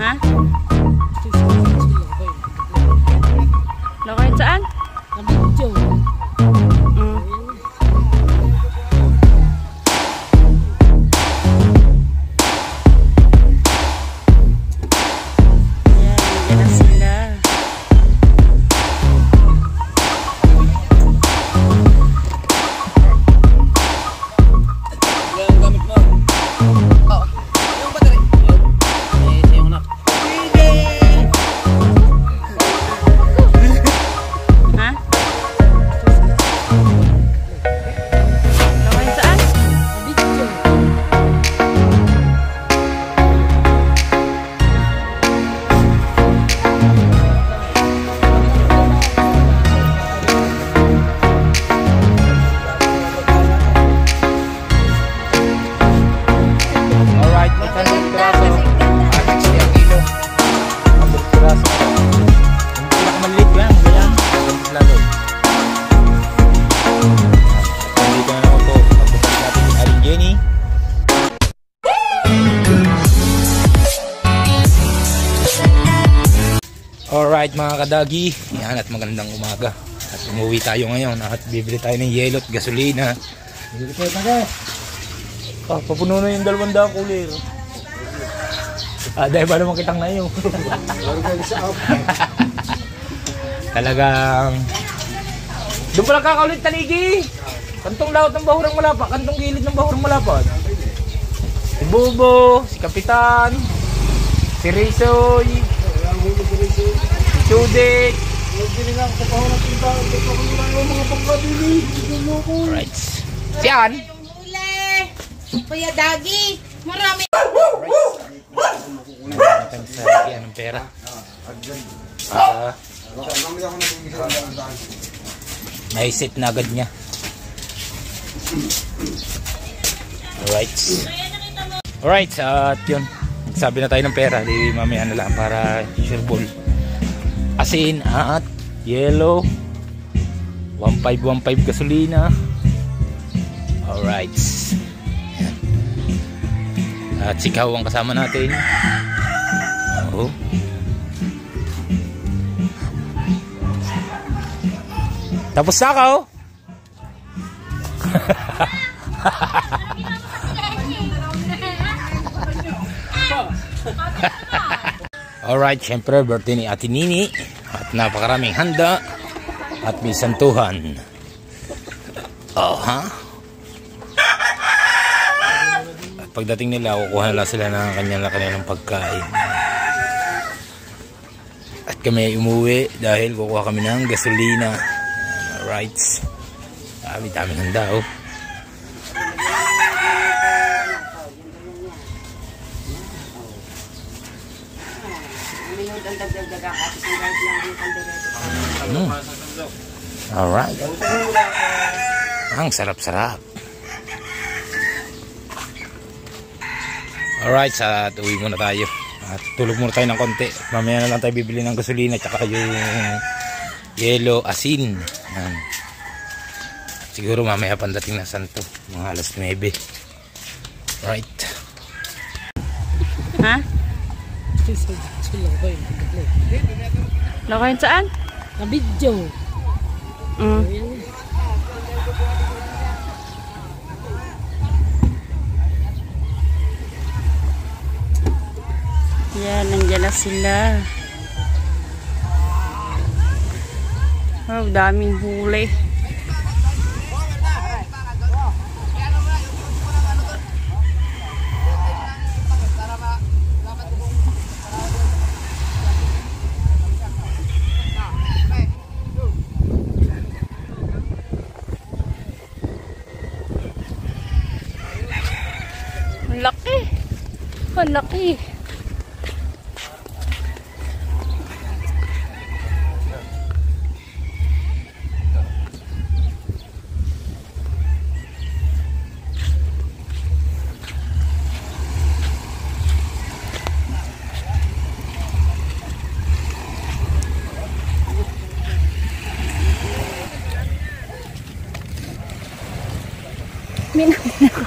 Ha? Lokohin saan? Nabidyo. Alright mga kadagi, yan at magandang umaga. At umuwi tayo ngayon at bibili tayo ng yelo at gasolina. Bibili tayo na papuno na yung 200 cooler. Dahil ba naman kitang na yun. Talagang doon pala kakaulit taligi. Kantong laot ng Bahurang Malapa, kantong gilid ng Bahurang Malapa. Si Bobo, si Kapitan, si Risoy, Chudik. Alright. Siyan. Kuya Dagi. Marami. Alright. Sa lagyan ng pera. Naisit na agad niya. Alright. Alright. At yun. Sabi na tayo ng pera. Di mamaya na lang para sure ball. Asin at yellow 1515 gasolina. Alright. At sikaw ang kasama natin. Oh. Tapos sakaw. Alright, syempre birthday ni Ate Nini at napakaraming handa at may santuhan. Oh, ha? At pagdating nila, kukuha na sila ng kanilang pagkain. At kami ay umuwi dahil kukuha kami ng gasolina. Alright. Dami-daming handa, oh. Alright. Ang sarap-sarap. Alright, at uwi muna tayo. At tulog muna tayo ng konti. Mamaya na lang tayo bibili ng gasolina tsaka yung yelo, asin. Yan. Siguro mamaya pandating na santo. Mga alas 9. Right. Ha? Lokohin saan? Nabidyo. Yan, nandiyan na sila. Oh, daming huli. Laki. Ang laki. Minamin ako.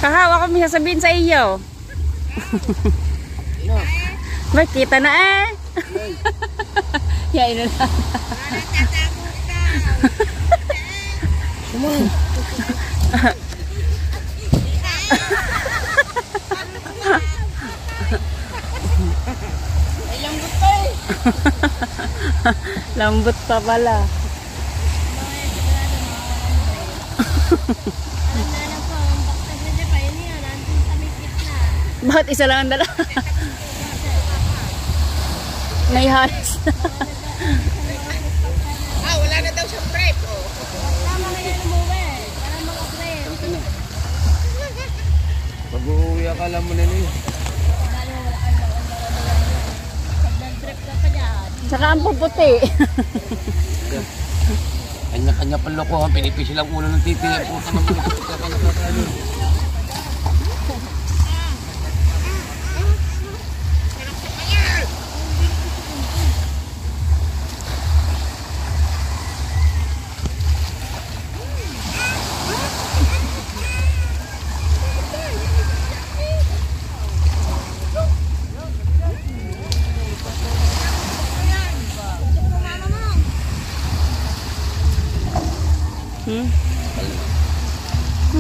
Kahawa ko may sasabihin sa iyo. May kita na eh. Yain na lang. Ay, lambot pa eh. Lambot pa pala. Bakit isa lang ang dala? May halos na. Wala na daw siyang prep. Tama na yun umuwi. Para makaprep. Pag-uwi akala mo na niya. Nag-trip ka pa dyan. Tsaka ang puputi. Kanya-kanya panlokohan, pinipisil ang ulo ng titi. Puta naman.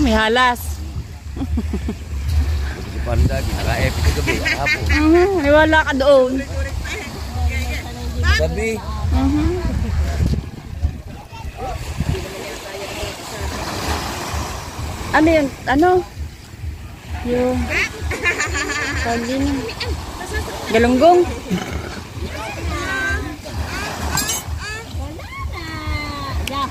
May halas. Si Panda, ginaka-epic na gabi. Hapon. May wala ka doon. Gabi. Ano yun? Ano? Yung... Pagin. Galunggong. Yeah.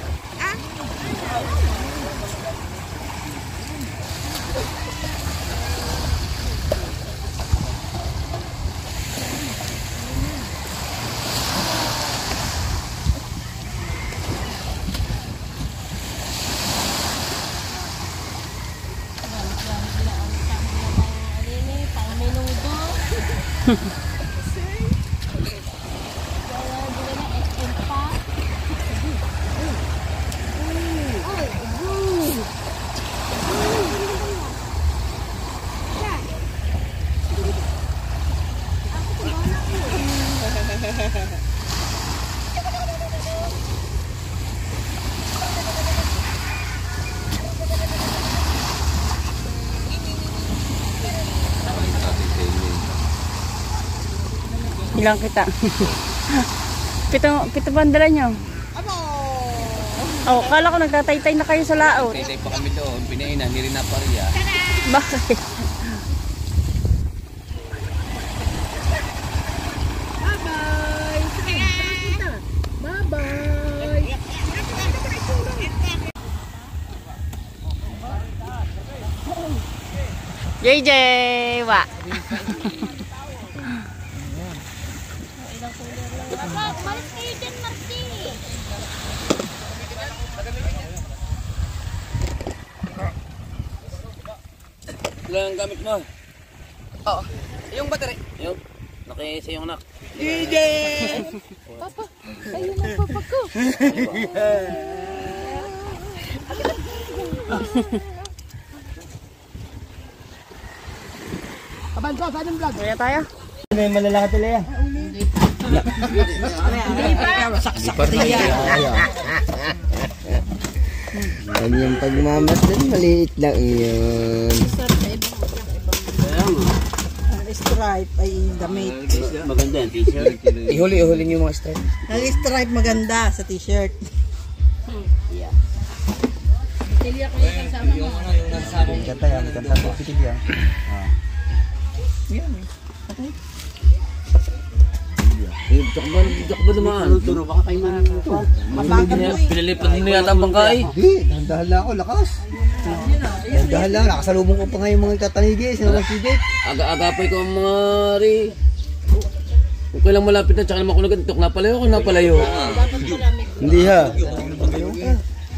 Ilang kita. Pito ba ang dala nyo? Oh, kala ko nagtataytay na kayo sa laot. Tay-tay pa kami doon. Pinainan, nirina pa rin. Bakit? JJ, wa. Malis kayo dyan, Marty. Ilan ang gamit mo? Oo. Yung battery. Yung? Nakisa yung anak. DJ! Papa, ayun ang papa ko. Abanto, saan yung vlog? Kaya tayo? May malalaki pala yan. Kanyang pagmamasdan, maliit lang yun. Stripe ay damit. Maganda yan, t-shirt. Ihuli niyo yung mga stripe. Ang stripe maganda sa t-shirt. Kanta yan, kanta po. Pitig yan. Diyak ba naman? Turo, baka kayo man. Pinalipat mo yata ang bangkay. Hindi, dahan-dahan lang ako, lakas. Dahan-dahan lang, nakasalubong ko pa nga yung mga tatanigi, sinawang sigit. Aga-agapay ko ang mga ri. Kung kailang malapit na, tsaka naman kung nagkantok, napalayo ko, napalayo. Hindi ha.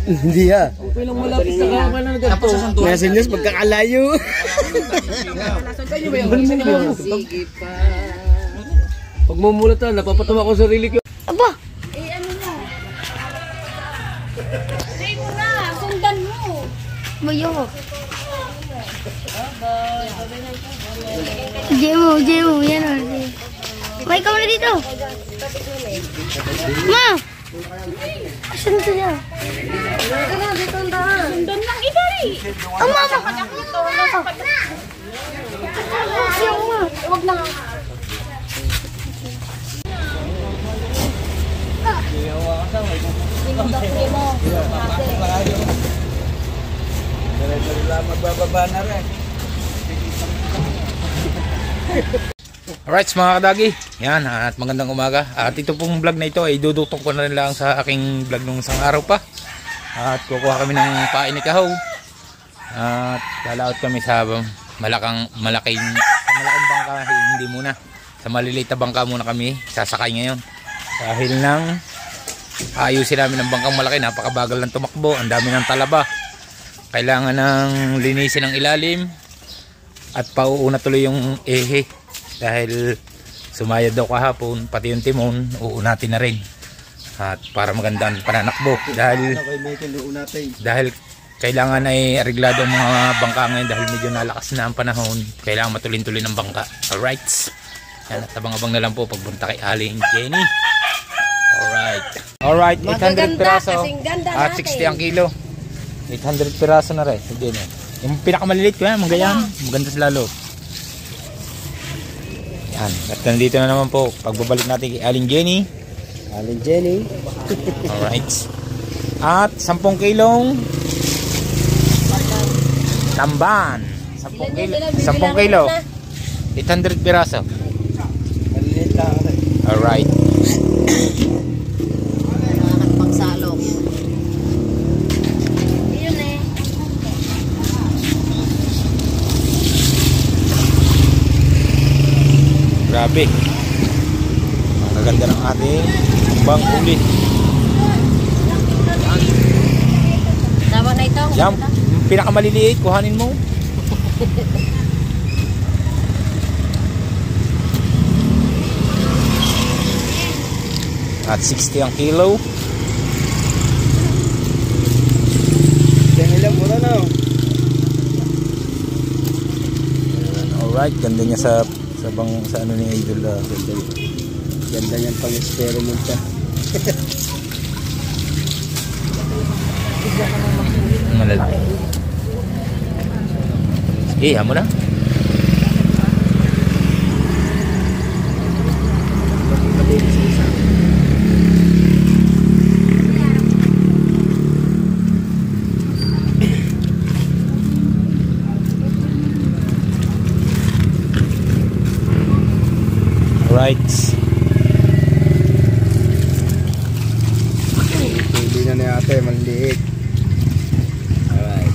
Hindi ha. Kung kailang malapit na kaya na nagkantok. Kaya sinyos, pagkakalayo. Sige pa. Pag mamulatan, napapatawa ko sa sarili ko. Aba! Eh, ano na? Say mo na, sundan mo. Bayo. Jemo, yan o. May ikaw na dito. Ma! Asan ito niya? Dito ang daan. Doon lang idari. Ang mama! Siyang ma. Huwag na. Alright mga kadagi, yan at magandang umaga. At ito pong vlog na ito ay duduktok ko na rin lang sa aking vlog nung isang araw pa. At kukuha kami ng pain ni Kahaw. At lalaot kami sa malaking bangka, hindi muna. Sa maliliit na bangka muna kami sasakay ngayon. Dahil nang ayusin namin ng bangkang malaki, napakabagal ng tumakbo, ang dami ng talaba. Kailangan ng linisin ng ilalim at pauuna tuloy yung ehe. Dahil sumayad daw kahapon, pati yung timon, uunatin na rin. At para magandang pananakbo. Dahil kailangan ay areglado ang mga bangka ngayon dahil medyo nalakas na ang panahon. Kailangan matulin-tuloy ng bangka. Alright. Yan, at abang-abang na lang po pagpunta kay Aling Jenny. Alright, 800 piraso at 60 ang kilo. 800 piraso na rin. Yung pinakamaliliit ko yan, magayan. Maganda sa lalo. Yan, at nandito na naman po pagbabalik natin kay Aling Jenny. Alright. At 10 kilong tamban. 10 kilo 800 piraso. Alright. Pagsalok. Yun eh. Grabe. Ang ganda ng ating bang uli. Tama na ito. Yan, yung pinakamaliliit, kuhanin mo. At 60 ang kilo. Alright, ganda niya sa ano ni Idol. Ganda niyan pang experiment siya. Malalaki. Sige, hamo na. Right. Hindi na ni ate, maliit. Alright.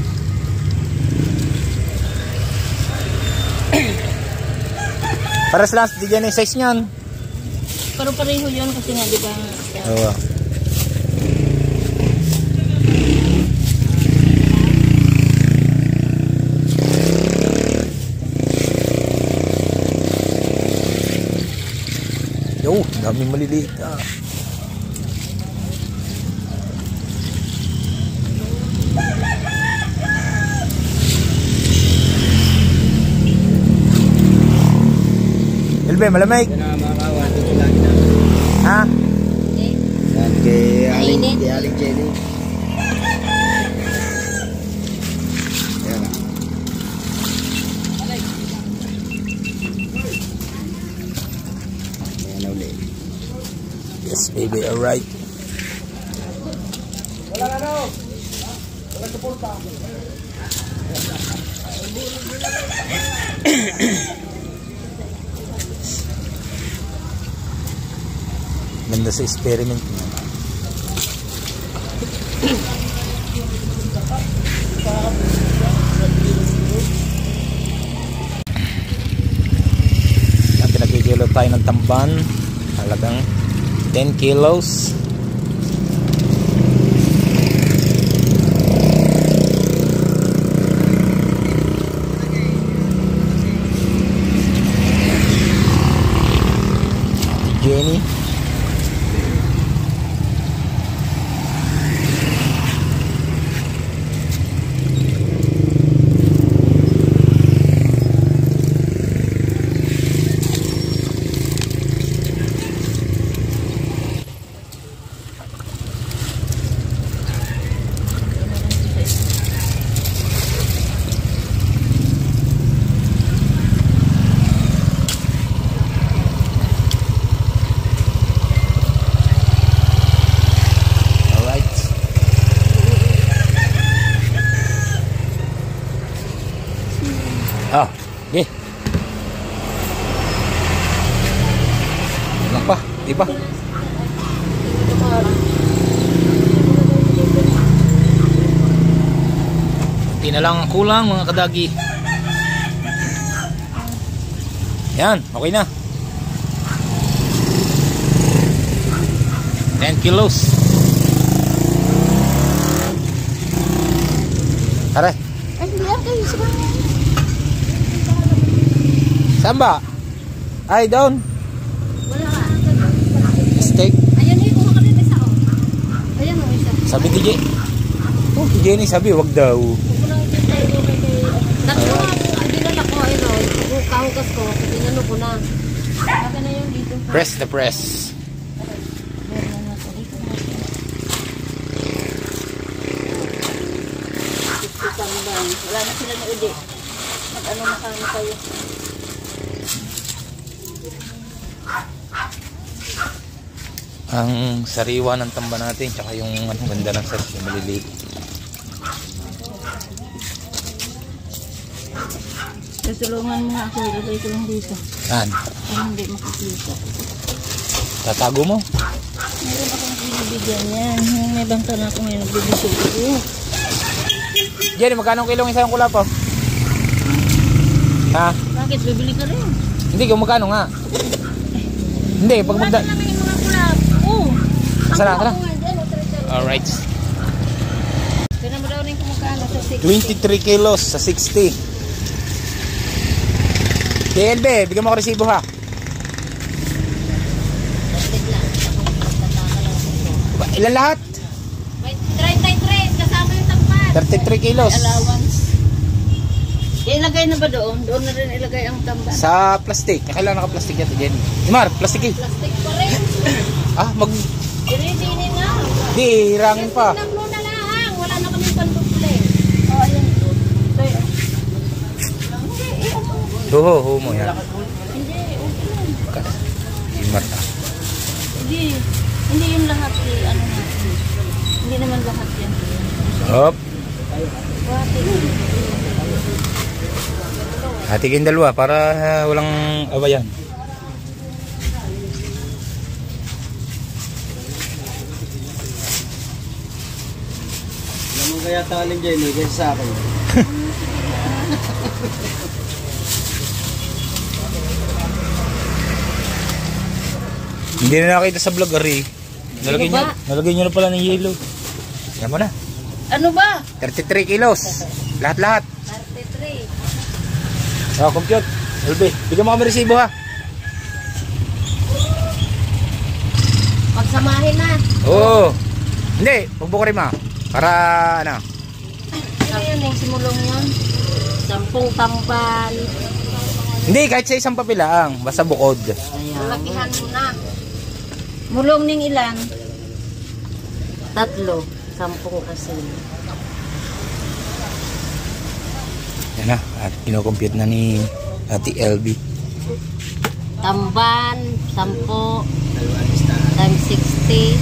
Paras lang, di dyan yung size niyan. Pero pareho yun kasi nga di ba? Oo. Yo, daming maliliit ah. Elbe, malamig. Ha? Yan kay Aling Jenny. Yan. Yan ulit. Yes, baby, alright. Ganda sa experiment niya. Yan, pinagkikilo tayo ng tamban. Halagang 10 kilos. Jenny. Ah, okay. Lang pa, di ba? Hindi na lang kulang mga kadagi. Yan, okay na. 10 kilos. Tara. Ay, hindi kayo sa bahay. Saan ba? Ay, down. Wala ka. Steak. Ayan, kuha ka rin isa. Ayan, isa. Sabi ni Jenny. Oh, si Jenny sabi, wag daw. Tatlo ang dinala ko, kahugas ko, dinano ko na. Saka na yun dito. Press the press. Wala na sila na uli. Mag-ano na kami kayo. Ang sariwa ng tamba natin, tsaka yung ganda ng size, yung maliliit. Tutulungan mo nga ako, ilagay ko lang dito. Saan? Para hindi makikita. Tatago mo? Meron akong binibigyan yan. Yung may bangka na ako ngayon, nagbibigay ko. Jenny, magkano kilong isang kulapo? Ha? Bakit? Bibili ka rin. Hindi, kung magkano nga? Hindi, pag magda... Bakit namin yung mga kulap? Oo. Tara, tara. Ako nga dyan, Alright. Kaya mo daw rin kung magkano sa 60. 23 kilos sa 60. KLB, bigyan mo ako resibo ha. Ilan lahat? May 33, kasama yung tampan. 33 kilos. Allowance. Ilagay na ba doon? Doon na rin ilagay ang tamban. Sa plastic. Kailangan naka-plastic yan, Jenny. Imar, plastic eh. Plastic pa rin. Ah, mag... Dinidinin na. Di, hirangin pa. Tinamlo na lang. Wala na kami panduple. O, ayan. Ito yun. Huho mo yan. Hindi, okay lang. Imar na. Hindi. Hindi yung lahat ano natin. Hindi naman lahat yan. Hop. Bakit? Hatigin dalawa para walang awayan. Naman kaya taling dyan, kasi sa akin. Hindi na nakita sa vlog, Ari. Nalagay nyo na pala ng yelo. Yan mo na. Ano ba? 33 kilos. Lahat-lahat. 33. Oh, compute. LB, bigyan mo kami resibo ha. Pagsamahin na. Oo. Hindi, pagbukurin mo. Para ano. Ano yun yung simulong yun? 10 tamban. Hindi, kahit sa isang papilaang. Basta bukod. Lakihan mo na. Mulong ning ilan? 3. 10 kasi. Yan na. At kinocompute na ni Ate LB. Tamban, 10 times 60,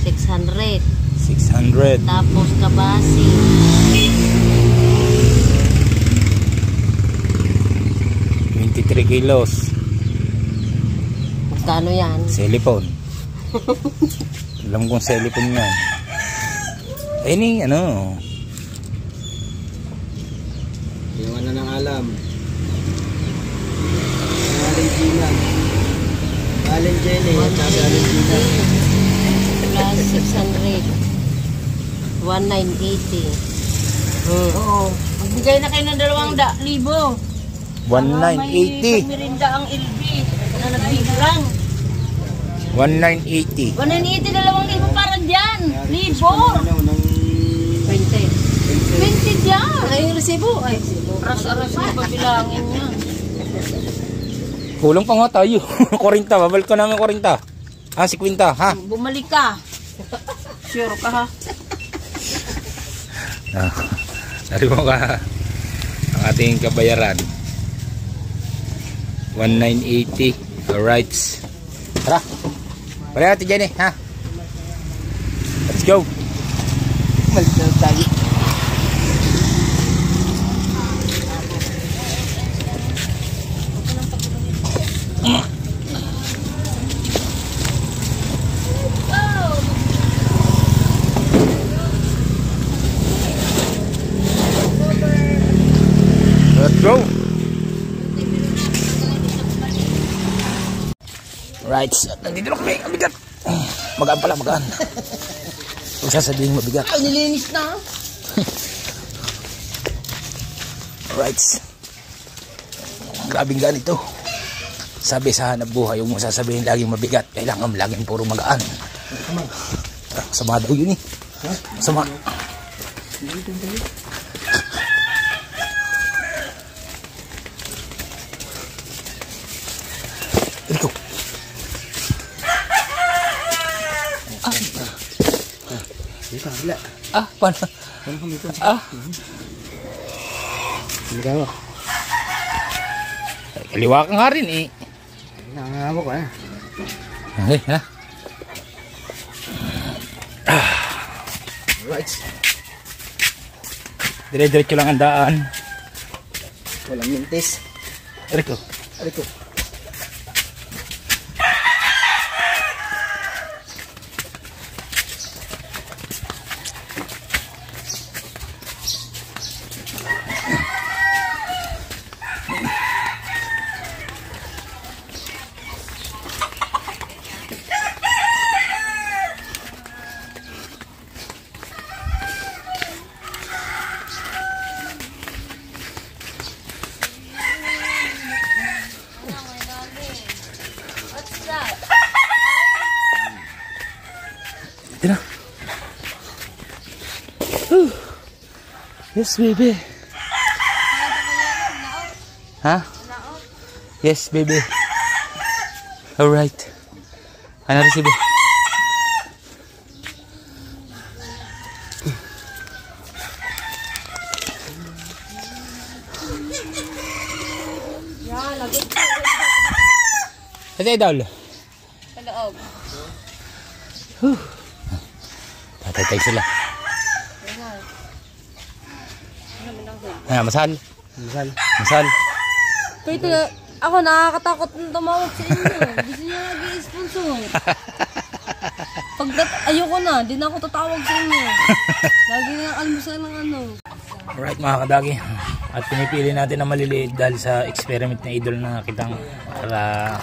600. 600. Tapos kabasi, 23 kilos. magkano yan? Cellphone. Alam kong cellphone yan. Eh ni ano. Yung ano nang alam. Valentina. Valentina. Valentina. Plus 600. 1980. Oo. Magbigay na kayo ng 200,000. 1980. Merinda ang LB na nagbibilang. 1980. 180 2,000 para dyan. Libo. Ano, nang 20. 20 dyan. Ay, yung resibo. Ay, aras-aras na pabilangin niya. Kulang pa nga tayo. 40. Babalik ko namin 40. Ah, 50. Ha? Bumalik ka. Sure ka ha? Ah, dari mo ka ang ating kabayaran. 1980. Alright. Tara. Pare Ate Jenny, ha? Let's go. Balik na tayo. Alright, nandito na kami. Ang bigat. Magaan pala, magaan. Huwag sasabihin mabigat. Ay, nilinis na. Alright. Grabing gaan ito. Sabi sa hanap buhay, huwag mo sasabihin laging mabigat. Kailangan laging puro magaan. Sama daw yun eh. Sama. Ito. Paano? Kaliwa ka nga rin eh. Nangangako ka na. Okay, ha? Right. Dire-diretso lang ang daan. Walang mintis. Eriko. Ariko. Ito na. Yes, baby. Ha? Yes, baby. Alright. Ano rin si baby? Ito idol. Kaloob. Tatay sila. Masal. Masal. Kaya ito, ako nakakatakot na tumawag sa inyo. Gusto niya nag-i-sponsor. Ayoko na, di na ako tatawag sa inyo. Lagi na almusal ng ano. Alright mga kadagi. At pinipili natin na maliliit dahil sa experiment na idol na kitang para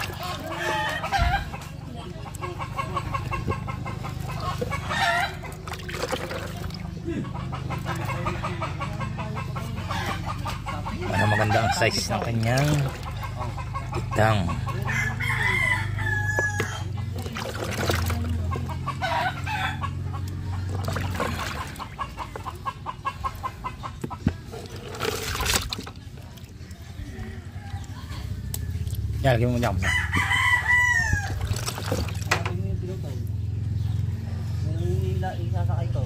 maganda ang size ng kanyang itang. Yan, lagyan mo dyan. Isasakay ko.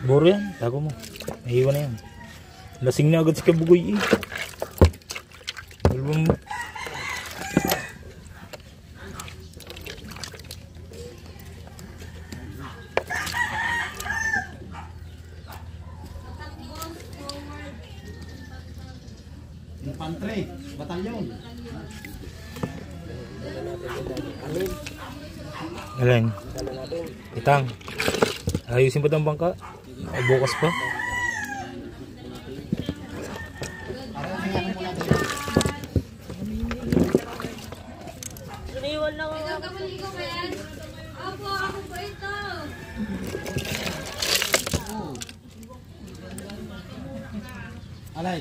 Boro yan, tago mo. Nahiwan na yan. Lasing na agad si Kabugoy eh. Dalawang mo. Infantry, batalyon. Alin? Itang. Ayusin pa itong bangka. Bukas pa. Suniwan lang ako. Opo, ako po ito. Alay.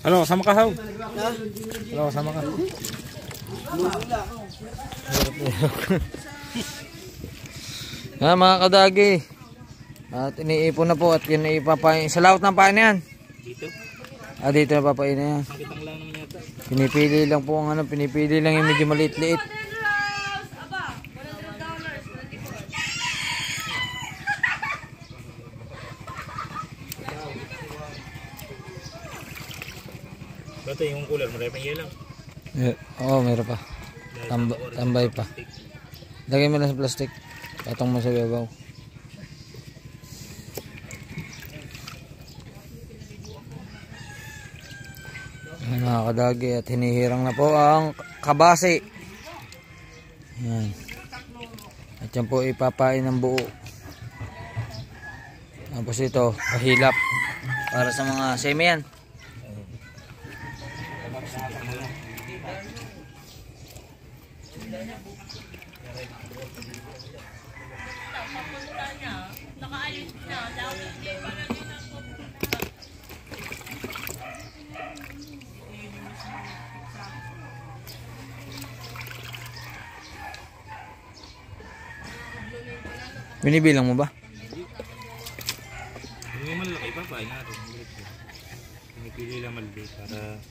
Ano, sama ka, Haw? Ano, sama ka? Mga kadagi. At iniipon na po at yun ipapain. Sa laot ng pain yan. Dito? Dito na papain na yan. Kitang lang naman yata. Pinipili lang po ang ano, pinipili lang yung medyo maliit-liit. Bato yung cooler, marami pang yelo. Oo, meron pa. Tambay pa. Lagay mo lang sa plastic. Patong mo sa babaw. Mga kadagi at hinihirang na po ang kabasi. Yan. At yan po ipapain ng buo. Tapos ito, pahilap. Para sa mga semi yan. Binibilang mo ba? Yung malaki pa, pain natin. Pinipili lang malaki para...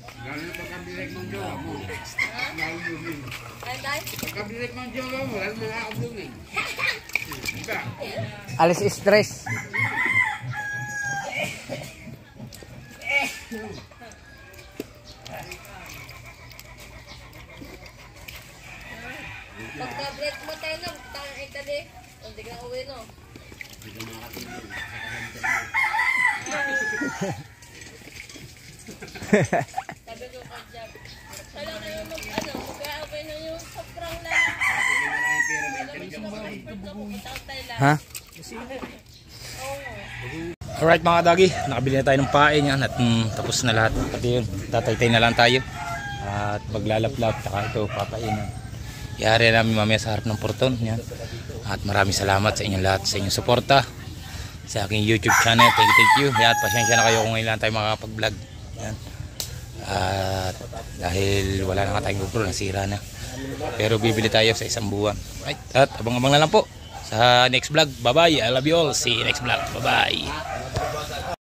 Alis stress. Pagka-break mo tayo lang, tangin kita di. Hindi ka uwi no. Sabi ko kay Jab. Kailangan na yung mag-away na yung sobrang lang. Ha? Alright mga dagi, nakabili na tayo ng pain yan at tapos na lahat. Pati yun, tataytay na lang tayo. At maglalaplap, saka ito papainan. Yari namin mamaya sa harap ng porton. Yan. At maraming salamat sa inyong lahat, sa inyong suporta sa aking YouTube channel. Thank you. At pasensya na kayo kung ngayon lang tayo makakapag-vlog. Yan. At dahil wala na nga tayong GoPro, nasira na. Pero bibili tayo sa isang buwan. Right. At abang-abang na lang po sa next vlog. Bye bye. I love you all. See you next vlog. Bye bye.